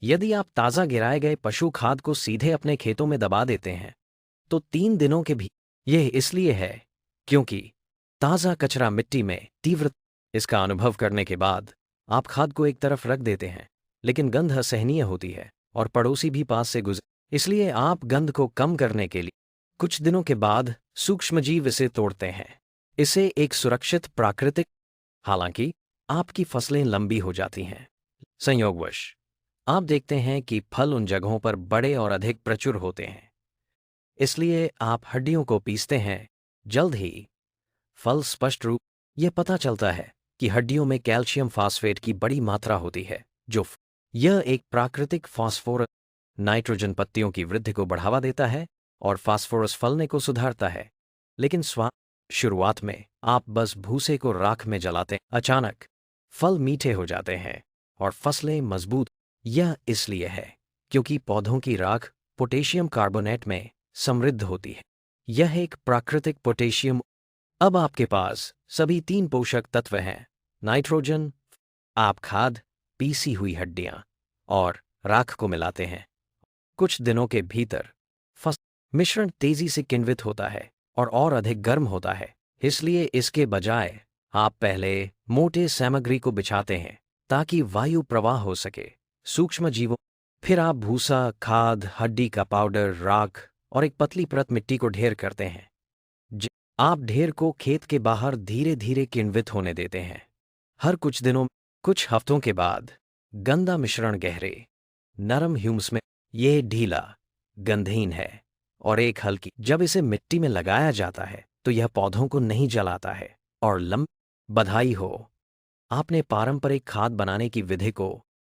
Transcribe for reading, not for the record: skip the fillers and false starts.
यदि आप ताज़ा गिराए गए पशु खाद को सीधे अपने खेतों में दबा देते हैं तो 3 दिनों के भी यह इसलिए है क्योंकि ताज़ा कचरा मिट्टी में तीव्र इसका अनुभव करने के बाद आप खाद को एक तरफ रख देते हैं, लेकिन गंध असहनीय होती है और पड़ोसी भी पास से गुजर, इसलिए आप गंध को कम करने के लिए कुछ दिनों के बाद सूक्ष्मजीव इसे तोड़ते हैं। इसे एक सुरक्षित प्राकृतिक, हालांकि आपकी फसलें लंबी हो जाती हैं। संयोगवश आप देखते हैं कि फल उन जगहों पर बड़े और अधिक प्रचुर होते हैं, इसलिए आप हड्डियों को पीसते हैं। जल्द ही फल स्पष्ट रूप यह पता चलता है कि हड्डियों में कैल्शियम फास्फेट की बड़ी मात्रा होती है, यह एक प्राकृतिक फास्फोरस नाइट्रोजन पत्तियों की वृद्धि को बढ़ावा देता है और फास्फोरस फलने को सुधारता है। लेकिन शुरुआत में आप बस भूसे को राख में जलाते हैं, अचानक फल मीठे हो जाते हैं और फसलें मजबूत। यह इसलिए है क्योंकि पौधों की राख पोटेशियम कार्बोनेट में समृद्ध होती है। यह एक प्राकृतिक पोटेशियम। अब आपके पास सभी 3 पोषक तत्व हैं, नाइट्रोजन, आप खाद, पीसी हुई हड्डियां और राख को मिलाते हैं। कुछ दिनों के भीतर मिश्रण तेजी से किण्वित होता है और अधिक गर्म होता है, इसलिए इसके बजाय आप पहले मोटे सामग्री को बिछाते हैं ताकि वायु प्रवाह हो सके। सूक्ष्म जीवों फिर आप भूसा, खाद, हड्डी का पाउडर, राख और एक पतली परत मिट्टी को ढेर करते हैं। आप ढेर को खेत के बाहर धीरे धीरे किण्वित होने देते हैं। हर कुछ हफ्तों के बाद गंदा मिश्रण गहरे नरम ह्यूमस में यह ढीला, गंधहीन है और एक हल्की। जब इसे मिट्टी में लगाया जाता है तो यह पौधों को नहीं जलाता है और बधाई हो, आपने पारंपरिक खाद बनाने की विधि को